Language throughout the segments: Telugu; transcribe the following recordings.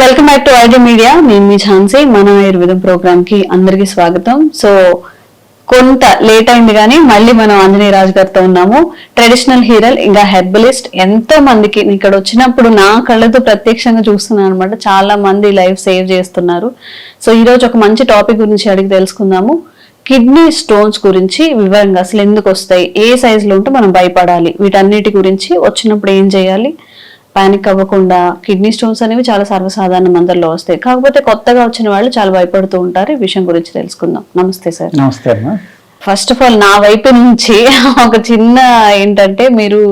Welcome back to ID media. నేను మీ ఝాన్సీ. మన ఆయుర్వేదం ప్రోగ్రామ్ కి అందరికి స్వాగతం. సో కొంత లేట్ అయింది కానీ మళ్ళీ మనం ఆంజనేయ రాజు గారితో ఉన్నాము. ట్రెడిషనల్ హీరల్ ఇంకా హెర్బలిస్ట్. ఎంతో మందికి ఇక్కడ వచ్చినప్పుడు నా కళ్ళతో ప్రత్యక్షంగా చూస్తున్నాను అనమాట. చాలా మంది లైఫ్ సేవ్ చేస్తున్నారు. సో ఈ రోజు ఒక మంచి టాపిక్ గురించి అడిగి తెలుసుకుందాము. కిడ్నీ స్టోన్స్ గురించి వివరంగా అసలు ఎందుకు వస్తాయి, ఏ సైజులో ఉంటే మనం భయపడాలి, వీటన్నిటి గురించి, వచ్చినప్పుడు ఏం చేయాలి, పానిక్ అవ్వకుండా. కిడ్నీ స్టోన్స్ అనేవి చాలా సర్వసాధారణ మందరిలో వస్తాయి, కాకపోతే కొత్తగా వచ్చిన వాళ్ళు చాలా భయపడుతూ ఉంటారు. ఈ విషయం గురించి తెలుసుకుందాం. నమస్తే సార్. నమస్తే అమ్మా. ఫస్ట్ ఆఫ్ ఆల్ నా వైపు నుంచి ఒక చిన్న ఏంటంటే, మీరు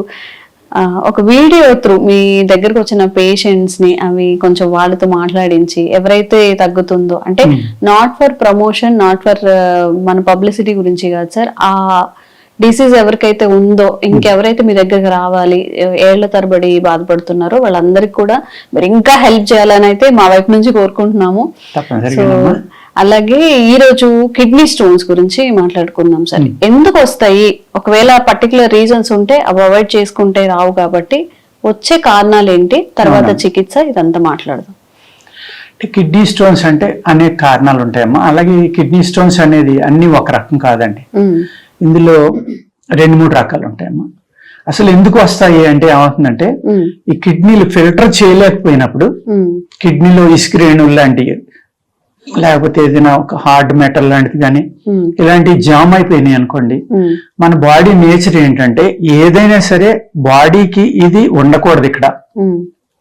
ఒక వీడియో త్రూ మీ దగ్గరకు వచ్చిన పేషెంట్స్ ని అవి కొంచెం వాళ్ళతో మాట్లాడించి ఎవరైతే తగ్గుతుందో, అంటే not for promotion, not for మన పబ్లిసిటీ గురించి కాదు సార్, ఆ డిసీజ్ ఎవరికైతే ఉందో, ఇంకెవరైతే మీ దగ్గరకు రావాలి, ఏళ్ల తరబడి బాధపడుతున్నారో వాళ్ళందరికీ కూడా మీరు ఇంకా హెల్ప్ చేయాలని అయితే మా వైపు నుంచి కోరుకుంటున్నాము. సో అలాగే ఈ రోజు కిడ్నీ స్టోన్స్ గురించి మాట్లాడుకుందాం సార్. ఎందుకు వస్తాయి, ఒకవేళ పర్టికులర్ రీజన్స్ ఉంటే అవి అవాయిడ్ చేసుకుంటే రావు, కాబట్టి వచ్చే కారణాలు ఏంటి, తర్వాత చికిత్స, ఇదంతా మాట్లాడదాం. కిడ్నీ స్టోన్స్ అంటే అనేక కారణాలు ఉంటాయమ్మా. అలాగే కిడ్నీ స్టోన్స్ అనేది అన్ని ఒక రకం కాదండి. ఇందులో 2-3 రకాలు ఉంటాయమ్మా. అసలు ఎందుకు వస్తాయి అంటే ఏమవుతుందంటే, ఈ కిడ్నీలు ఫిల్టర్ చేయలేకపోయినప్పుడు కిడ్నీలో ఇస్క్రేణులు లాంటివి, లేకపోతే ఏదైనా ఒక హార్డ్ మెటల్ లాంటిది కానీ ఇలాంటివి జామ్ అయిపోయినాయి అనుకోండి, మన బాడీ నేచర్ ఏంటంటే ఏదైనా సరే బాడీకి ఇది ఉండకూడదు, ఇక్కడ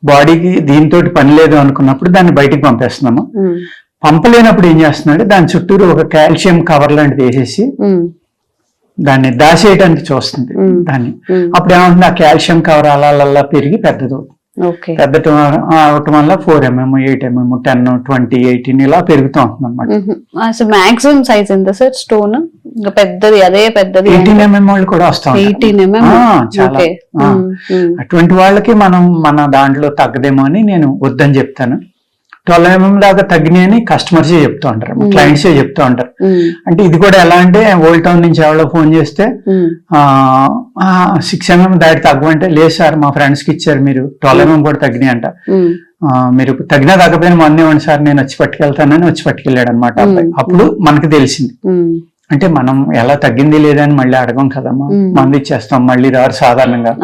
బాడీకి దీంతో పని లేదు అనుకున్నప్పుడు దాన్ని బయటికి పంపేస్తున్నాము. పంపలేనప్పుడు ఏం చేస్తున్నాడు, దాని చుట్టూరు ఒక కాల్షియం కవర్ లాంటిది వేసేసి దాన్ని దాచేయడానికి చూస్తుంది దాన్ని. అప్పుడు ఏమంటుంది, ఆ కాల్షియం కవర్ అలా పెరిగి పెద్దదవుతుంది. పెద్దటం అవటం వల్ల 4 mm, 8 mm, 10, 20, 18 ఇలా పెరుగుతూ ఉంటుంది అనమాట. మాక్సిమం సైజ్ ఎంత సార్ స్టోన్? పెద్దది, అదే పెద్దది 18 mm వాళ్ళు కూడా వస్తాం. 18 mm చాలా. అటువంటి వాళ్ళకి మనం మన దాంట్లో తగ్గదేమో అని నేను వద్దని చెప్తాను. 12 mm దాకా తగ్గినాయని కస్టమర్సే చెప్తూ ఉంటారు, క్లయింట్సే చెప్తూ ఉంటారు. అంటే ఇది కూడా ఎలా అంటే, ఓల్డ్ టౌన్ నుంచి ఎవరో ఫోన్ చేస్తే 6 mm దాటి తగ్గమంటే, లేదు సార్ మా ఫ్రెండ్స్ కి ఇచ్చారు, మీరు 12 mm కూడా తగ్గినాయి అంట, మీరు తగ్గినా తగ్గపోయినా మొన్న ఇవ్వండి సార్, నేను వచ్చి పట్టుకెళ్తానని వచ్చి పట్టుకెళ్ళాడు అనమాట. అప్పుడు మనకు తెలిసింది. అంటే మనం ఎలా తగ్గింది లేదని మళ్ళీ అడగం కదమ్మా, మంది ఇచ్చేస్తాం, మళ్ళీ రారు సాధారణంగా.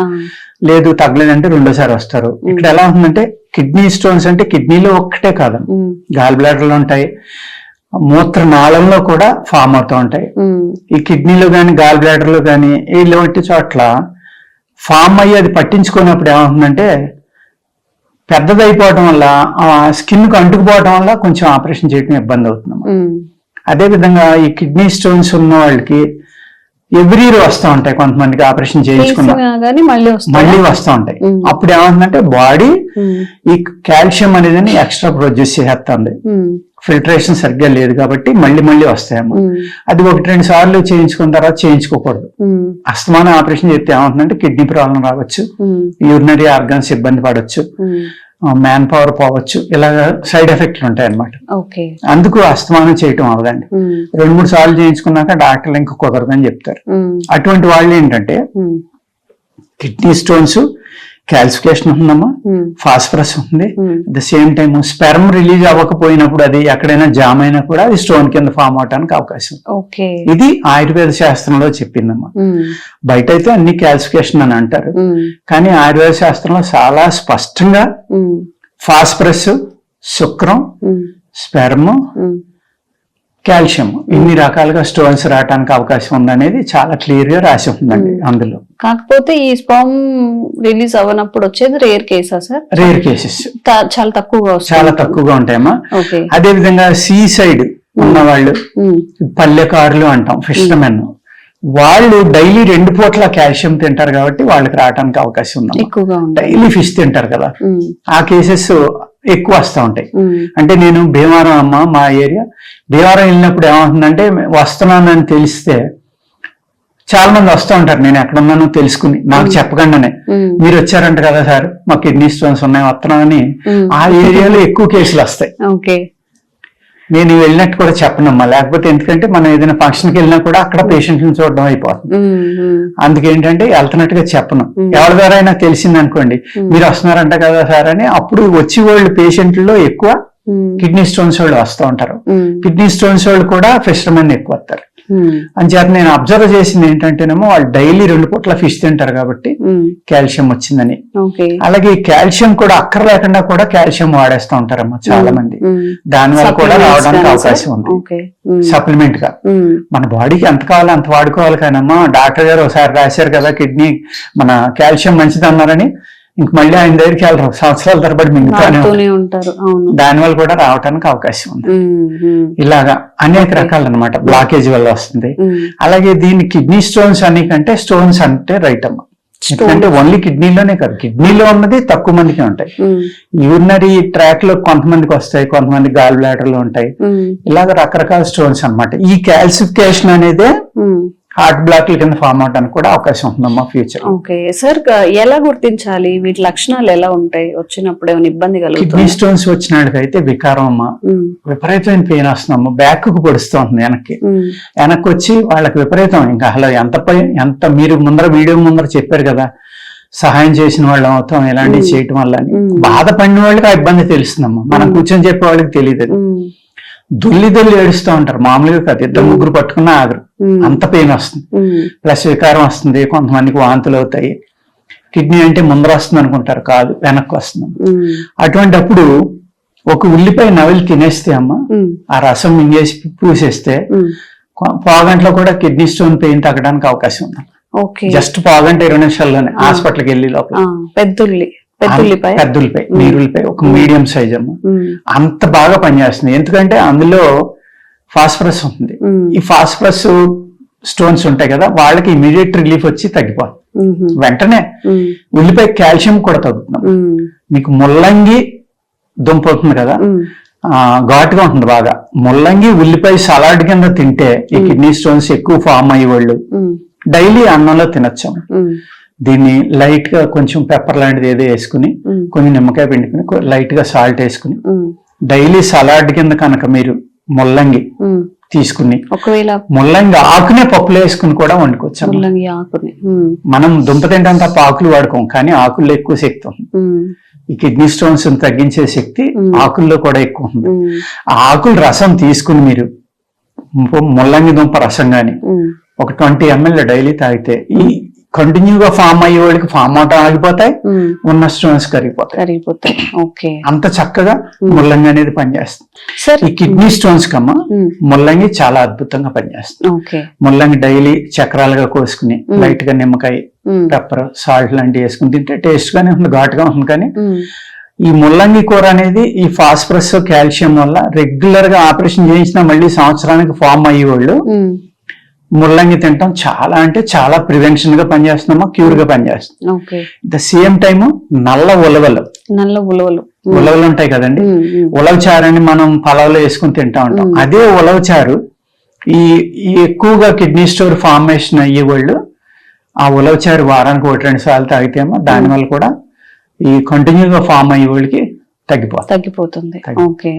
లేదు తగ్గలేదంటే రెండోసారి వస్తారు. ఇక్కడ ఎలా ఉంటుందంటే, కిడ్నీ స్టోన్స్ అంటే కిడ్నీలో ఒక్కటే కాదు, గాల్ బ్లాడర్లు ఉంటాయి, మూత్ర నాళంలో కూడా ఫామ్ అవుతూ ఉంటాయి. ఈ కిడ్నీలో కానీ గాల్ బ్లాడర్లో కానీ ఇలాంటి చోట్ల ఫామ్ అయ్యి అది పట్టించుకున్నప్పుడు ఏమవుతుందంటే, పెద్దదైపోవడం వల్ల స్కిన్ కు అంటుకుపోవడం వల్ల కొంచెం ఆపరేషన్ చేయడం ఇబ్బంది అవుతుంది. అదేవిధంగా ఈ కిడ్నీ స్టోన్స్ ఉన్న వాళ్ళకి ఎవ్రీ ఇయర్ వస్తూ ఉంటాయి, కొంతమందికి ఆపరేషన్ చేయించుకున్నా మళ్ళీ వస్తూ ఉంటాయి. అప్పుడు ఏమంటుందంటే, బాడీ ఈ కాల్షియం అనేది ఎక్స్ట్రా ప్రొడ్యూస్ చేస్తుంది, ఫిల్టరేషన్ సరిగ్గా లేదు కాబట్టి మళ్ళీ వస్తాయమ్మా. అది 1-2 సార్లు చేయించుకున్న తర్వాత చేయించుకోకూడదు. అస్తమానం ఆపరేషన్ చేస్తే ఏమవుతుందంటే, కిడ్నీ ప్రాబ్లం రావచ్చు, యూరినరీ ఆర్గన్స్ ఇబ్బంది పడవచ్చు, మ్యాన్ పవర్ పోవచ్చు, ఇలాగ సైడ్ ఎఫెక్ట్లు ఉంటాయి అన్నమాట. అందుకు అస్తమానం చేయటం అవదండి. 2-3 సార్లు చేయించుకున్నాక డాక్టర్లు ఇంకా కుదరదని చెప్తారు. అటువంటి వాళ్ళు ఏంటంటే, కిడ్నీ స్టోన్స్, కాల్సిఫికేషన్ ఉందమ్మా, ఫాస్ఫరస్ ఉంది, at the same time sperm release అవ్వకపోయినప్పుడు అది ఎక్కడైనా జామ్ అయినా కూడా అది స్టోన్ కింద ఫామ్ అవడానికి అవకాశం. ఇది ఆయుర్వేద శాస్త్రంలో చెప్పిందమ్మా. బయట అయితే అన్ని కాల్సిఫికేషన్ అని అంటారు, కానీ ఆయుర్వేద శాస్త్రంలో చాలా స్పష్టంగా ఫాస్ఫరస్, శుక్రం, స్పెర్మ్, కాల్షియం ఇన్ని రకాలుగా స్టోన్స్ రావడానికి అవకాశం ఉందనేది చాలా క్లియర్ గా రాసి ఉందండి అందులో. కాకపోతే ఈ స్పర్మ్ రిలీజ్ అవ్వనప్పుడు వచ్చేది రేర్ కేసా సార్? రేర్ కేసెస్ చాలా తక్కువగా ఉంటాయమ్మా. అదే విధంగా సీ సైడ్ ఉన్న వాళ్ళు, పల్లెకారులు అంటాం, ఫిషర్మెన్, వాళ్ళు డైలీ 2 పూట్ల కాల్షియం తింటారు కాబట్టి వాళ్ళకి రావడానికి అవకాశం ఉంది. డైలీ ఫిష్ తింటారు కదా, ఆ కేసెస్ ఎక్కువ వస్తూ ఉంటాయి. అంటే నేను భీమవరం అమ్మ, మా ఏరియా భీమవరం వెళ్ళినప్పుడు ఏమవుతుందంటే, వస్తున్నానని తెలిస్తే చాలా మంది వస్తూ ఉంటారు, నేను ఎక్కడున్నానో తెలుసుకుని నాకు చెప్పకుండానే, మీరు వచ్చారంట కదా సార్, మా కిడ్నీ స్టోన్స్ ఉన్నాయి వస్తున్నామని. ఆ ఏరియాలో ఎక్కువ కేసులు వస్తాయి. నేను వెళ్ళినట్టు కూడా చెప్పనమ్మా, లేకపోతే ఎందుకంటే మనం ఏదైనా ఫంక్షన్కి వెళ్ళినా కూడా అక్కడ పేషెంట్లను చూడడం అయిపోతుంది. అందుకేంటంటే వెళ్తున్నట్టుగా చెప్పను. ఎవరి ద్వారా అయినా తెలిసింది అనుకోండి, మీరు వస్తున్నారంట కదా సార్ అని, అప్పుడు వచ్చి వాళ్ళు పేషెంట్లో ఎక్కువ కిడ్నీ స్టోన్స్ వాళ్ళు వస్తూ ఉంటారు. కిడ్నీ స్టోన్స్ వాళ్ళు కూడా ఫిషర్మెన్ ఎక్కువ వస్తారు. అంచేత నేను అబ్జర్వ్ చేసింది ఏంటంటేనేమో వాళ్ళు డైలీ 2 పూట్ల ఫిష్ తింటారు కాబట్టి కాల్షియం వచ్చిందని. అలాగే కాల్షియం కూడా అక్కర లేకుండా కూడా కాల్షియం వాడేస్తూ ఉంటారమ్మా చాలా మంది. దానివల్ల కూడా రావడానికి అవకాశం ఉంది సప్లిమెంట్ గా. మన బాడీకి ఎంత కావాలో అంత వాడుకోవాలి. కానమ్మా డాక్టర్ గారు ఒకసారి రాశారు కదా కిడ్నీ మన కాల్షియం మంచిది అన్నారని ఇంక మళ్ళీ ఆయన దగ్గరికి వెళ్ళరు, సంవత్సరాల తరబడి మింగుతూనే ఉంటారు. దానివల్ల కూడా రావడానికి అవకాశం ఉంది. ఇలాగా అనేక రకాలు అనమాట బ్లాకేజ్ వల్ల వస్తుంది. అలాగే దీన్ని కిడ్నీ స్టోన్స్ అని కంటే స్టోన్స్ అంటే రైట్ అమ్మా. ఎందుకంటే ఓన్లీ కిడ్నీలోనే కాదు, కిడ్నీలో ఉన్నది తక్కువ మందికి ఉంటాయి. యూరినరీ ట్రాక్ లో కొంతమందికి వస్తాయి, కొంతమంది గాల్ బ్లాడర్ లో ఉంటాయి. ఇలాగ రకరకాల స్టోన్స్ అన్నమాట. ఈ కాల్సిఫికేషన్ అనేది హార్ట్ బ్లాక్ కింద ఫామ్ అవడానికి కూడా అవకాశం ఉందమ్మా ఫ్యూచర్. ఓకే సార్, ఎలా గుర్తించాలి? వీటి లక్షణాలు ఎలా ఉంటాయి? వచ్చినప్పుడు ఏమైనా ఇబ్బంది కలుగుతుంది? కిడ్నీ స్టోన్స్ వచ్చినట్లయితే వికారం అమ్మా, విపరీతమైన పెయిన్ వస్తుందమ్మా, బ్యాక్ కు పొడుస్తుంది వెనక్కి వచ్చి వాళ్ళకి విపరీతం. ఇంకా అసలు ఎంత మీరు వీడియో ముందర చెప్పారు కదా, సహాయం చేసిన వాళ్ళు అవుతాం ఇలాంటివి చేయటం వల్ల అని. బాధపడిన వాళ్ళకి ఆ ఇబ్బంది తెలుస్తుందమ్మా, మనం కూర్చొని చెప్పే వాళ్ళకి తెలియదు. దొల్లి ఏడుస్తూ ఉంటారు, మామూలుగా కాదు, 2-3 పట్టుకున్నా ఆగరు, అంత పెయిన్ వస్తుంది. ప్లస్ వికారం వస్తుంది, కొంతమందికి వాంతులు అవుతాయి. కిడ్నీ అంటే ముందర వస్తుంది అనుకుంటారు, కాదు వెనక్కి వస్తుంది. అటువంటి అప్పుడు ఒక ఉల్లిపాయ నవిలి తినేస్తే అమ్మ, ఆ రసం మింగేసి పూసేస్తే పావుగంటలో కూడా కిడ్నీ స్టోన్ పెయిన్ తగ్గడానికి అవకాశం ఉంది. జస్ట్ పావుగంట 20 నిమిషాల్లోనే హాస్పిటల్కి వెళ్ళి లోపల. పెద్దుల్లిపాయ నీరుల్లిపాయ ఒక మీడియం సైజ్ అమ్మ, అంత బాగా పనిచేస్తుంది. ఎందుకంటే అందులో ఫాస్ఫరస్ ఉంటుంది. ఈ ఫాస్ఫరస్ స్టోన్స్ ఉంటాయి కదా, వాళ్ళకి ఇమీడియట్ రిలీఫ్ వచ్చి తగ్గిపోతుంది వెంటనే. ఉల్లిపాయ కాల్షియం కూడా తగ్గుతుంది. మీకు ముల్లంగి దుంప అవుతుంది కదా, ఘాటుగా ఉంటుంది బాగా. ముల్లంగి ఉల్లిపాయ సలాడ్ కింద తింటే ఈ కిడ్నీ స్టోన్స్ ఎక్కువ ఫామ్ అయ్యేవాళ్ళు డైలీ అన్నంలో తినొచ్చు. దీన్ని లైట్ గా కొంచెం పెప్పర్ లాంటిది ఏదో వేసుకుని, కొంచెం నిమ్మకాయ పిండుకుని, లైట్ గా సాల్ట్ వేసుకుని డైలీ సలాడ్ కింద కనుక మీరు ముల్లంగి తీసుకుని, ఒకవేళ ముల్లంగి ఆకునే పప్పులో వేసుకుని కూడా వండుకోవచ్చు. మనం దుంప తింటాం తప్ప ఆకులు వాడుకోం, కానీ ఆకుల్లో ఎక్కువ శక్తి ఉంది. ఈ కిడ్నీ స్టోన్స్ తగ్గించే శక్తి ఆకుల్లో కూడా ఎక్కువ ఉంది. ఆ ఆకుల రసం తీసుకుని మీరు ముల్లంగి దుంప రసం గాని ఒక 20 ml డైలీ తాగితే ఈ కంటిన్యూగా ఫామ్ అయ్యే వాళ్ళకి ఫామ్ అవటం ఆగిపోతాయి, ఉన్న స్టోన్స్ కరిగిపోతాయి. అంత చక్కగా ముల్లంగి అనేది పనిచేస్తుంది. ఈ కిడ్నీ స్టోన్స్ కమ్మా ముల్లంగి చాలా అద్భుతంగా పనిచేస్తుంది. ముల్లంగి డైలీ చక్రాలుగా కోసుకుని లైట్ గా నిమ్మకాయ, పెప్పర్, సాల్ట్ లాంటివి వేసుకుని తింటే టేస్ట్ గానే ఉంటుంది, ఘాటుగా ఉంటుంది. కానీ ఈ ముల్లంగి కూర అనేది ఈ ఫాస్ఫరస్ కాల్షియం వల్ల రెగ్యులర్ గా ఆపరేషన్ చేయించినా మళ్ళీ సంవత్సరానికి ఫామ్ అయ్యేవాళ్ళు ముల్లంగి తింటాం చాలా అంటే చాలా ప్రివెన్షన్ గా పనిచేస్తున్నామా, క్యూర్ గా పనిచేస్తుంది. ద సేమ్ టైమ్ నల్ల ఉలవలు ఉంటాయి కదండి, ఉలవచారు అని మనం పలావులో వేసుకుని తింటా ఉంటాం. అదే ఉలవచారు ఈ ఎక్కువగా కిడ్నీ స్టోన్ ఫార్మేషన్ అయ్యే వాళ్ళు ఆ ఉలవచారు వారానికి 1-2 సార్లు తాగితేమో దానివల్ల కూడా ఈ కంటిన్యూగా ఫామ్ అయ్యే వాళ్ళకి తగ్గిపోతుంది. ఓకే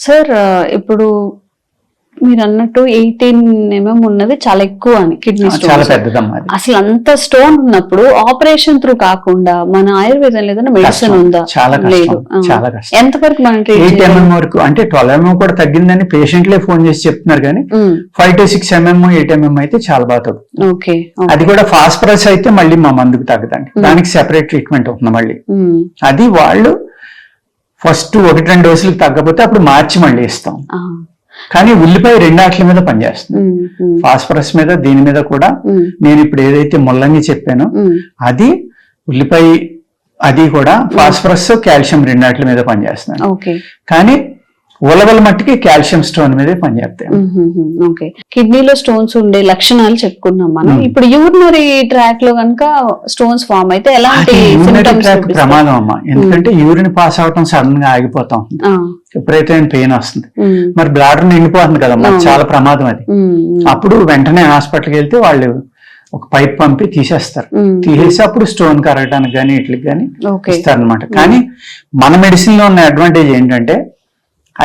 సార్, ఇప్పుడు మీరు అన్నట్టు 18 mm ఉన్నది చాలా ఎక్కువ అని కిడ్నీ స్టోన్, అసలు అంత స్టోన్ ఉన్నప్పుడు ఆపరేషన్ త్రూ కాకుండా మన ఆయుర్వేదం లేదన్నా మెడిసిన్ ఉందా? చాలా కష్టం. ఎంతవరకు మనం 8 mm వరకు అంటే 12 mm కూడా తగ్గిందని పేషెంట్లే ఫోన్ చేసి చెప్తున్నారు. కానీ 5 to 6 mm 8 mm అయితే చాలా బాగా తగ్గుతుంది. అది కూడా ఫాస్ఫరస్ అయితే మళ్ళీ మా మందుకు తగ్గదండి, దానికి సెపరేట్ ట్రీట్మెంట్ అవుతుంది మళ్ళీ. అది వాళ్ళు ఫస్ట్ 1-2 డోసులకు తగ్గకపోతే అప్పుడు మార్చి మళ్ళీ ఇస్తాం. కానీ ఉల్లిపాయ 2 ఆటల మీద పనిచేస్తుంది, ఫాస్ఫరస్ మీద, దీని మీద కూడా. నేను ఇప్పుడు ఏదైతే ముల్లంగి చెప్పానో అది ఉల్లిపాయ, అది కూడా ఫాస్ఫరస్ కాల్షియం 2 ఆటల మీద పనిచేస్తున్నాను. కానీ ఉలవల మట్టికి కాల్షియం స్టోన్ మీదే పనిచేస్తాయి. కిడ్నీలో స్టోన్స్ ఉండే లక్షణాలు చెప్పుకున్నాం మనం. ఇప్పుడు యూరినరీ ట్రాక్ లో కనుక స్టోన్స్ ఫామ్ అయితే ఎలాంటి ప్రమాదం అమ్మా? ఎందుకంటే యూరిన్ పాస్ అవటం సడన్ గా ఆగిపోతాం, విపరీతమైన పెయిన్ వస్తుంది, మరి బ్లాడర్ నిండిపోతుంది కదమ్మా, చాలా ప్రమాదం అది. అప్పుడు వెంటనే హాస్పిటల్కి వెళ్తే వాళ్ళు ఒక పైప్ పంపి తీసేస్తారు, తీసేసి అప్పుడు స్టోన్ కరగడానికి కానీ ఇట్లకి కానీ ఇస్తారు అనమాట. కానీ మన మెడిసిన్ లో ఉన్న అడ్వాంటేజ్ ఏంటంటే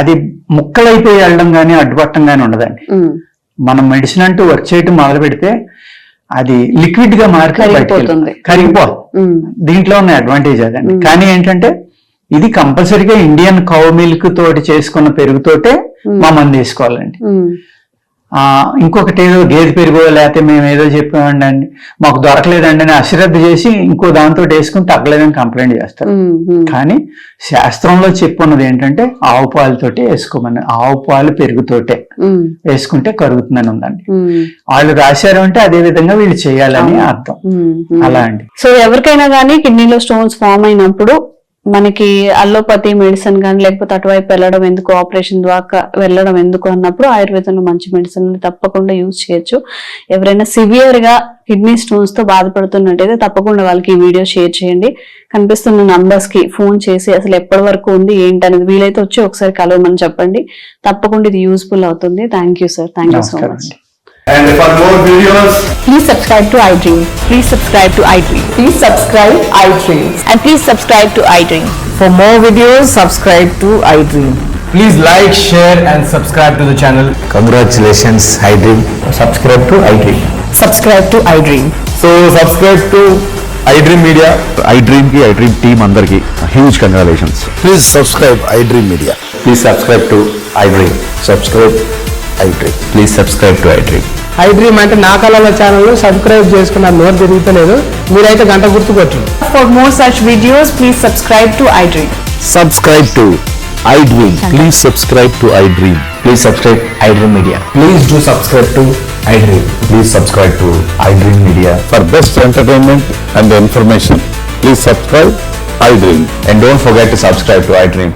అది ముక్కలైపోయి వెళ్ళడం కానీ అడ్డుపట్టడం కానీ ఉండదండి. మనం మెడిసిన్ అంటూ వర్క్ చేయడం మొదలు పెడితే అది లిక్విడ్ గా మారి కరిగిపోతుంది. దీంట్లో ఉన్న అడ్వాంటేజ్ అదండి. కానీ ఏంటంటే ఇది కంపల్సరీగా ఇండియన్ కౌ మిల్క్ తోటి చేసుకున్న పెరుగుతోటే మా మంది వేసుకోవాలండి. ఇంకొకటి ఏదో గేదె పెరుగో లేకపోతే మేము ఏదో చెప్పామండి అండి మాకు దొరకలేదండి అని అశ్రద్ధ చేసి ఇంకో దాంతో వేసుకుని తగ్గలేదని కంప్లైంట్ చేస్తారు. కానీ శాస్త్రంలో చెప్పున్నది ఏంటంటే ఆవు పాలతోటి వేసుకోమని, ఆవు పాలు పెరుగుతోటే వేసుకుంటే కరుగుతుందని ఉందండి. వాళ్ళు రాశారు అంటే అదే విధంగా వీళ్ళు చేయాలని అర్థం. అలా అండి. సో ఎవరికైనా కానీ కిడ్నీలో స్టోన్స్ ఫామ్ అయినప్పుడు మనకి అల్లోపతి మెడిసిన్ కానీ లేకపోతే అటువైపు వెళ్ళడం ఎందుకు, ఆపరేషన్ ద్వారా వెళ్ళడం ఎందుకు అన్నప్పుడు ఆయుర్వేదంలో మంచి మెడిసిన్ తప్పకుండా యూజ్ చేయొచ్చు. ఎవరైనా సివియర్ గా కిడ్నీ స్టోన్స్ తో బాధపడుతున్నట్టయితే తప్పకుండా వాళ్ళకి ఈ వీడియో షేర్ చేయండి. కనిపిస్తున్న నంబర్స్ కి ఫోన్ చేసి అసలు ఎప్పటి వరకు ఉంది ఏంటనేది వీలైతే వచ్చి ఒకసారి కలవమని చెప్పండి. తప్పకుండా ఇది యూస్ఫుల్ అవుతుంది. Thank you sir. Thank you so much. And for more videos, please subscribe to iDream. Please subscribe to iDream. Please subscribe iDream. And please subscribe to iDream. For more videos, subscribe to iDream. please like, share and subscribe to the channel. Congratulations, iDream. Subscribe to iDream. Subscribe to iDream. So subscribe to iDream Media. iDream ki iDream team andarki huge congratulations. Please subscribe iDream Media. Please subscribe to iDream. Subscribe iDream. Please subscribe to iDream. iDream అంటే నా కళల ఛానల్ సబ్స్క్రైబ్ చేసుకున్న నోట్ తిరుగుతలేదు, మీరైతే గంట గుర్తు కొట్టండి. For more such videos, please subscribe to iDream. Subscribe to iDream. Please subscribe to iDream. Please subscribe iDream Media. Please do subscribe to iDream. Please subscribe to iDream Media. For best entertainment and information, please subscribe iDream. And don't forget to subscribe to iDream.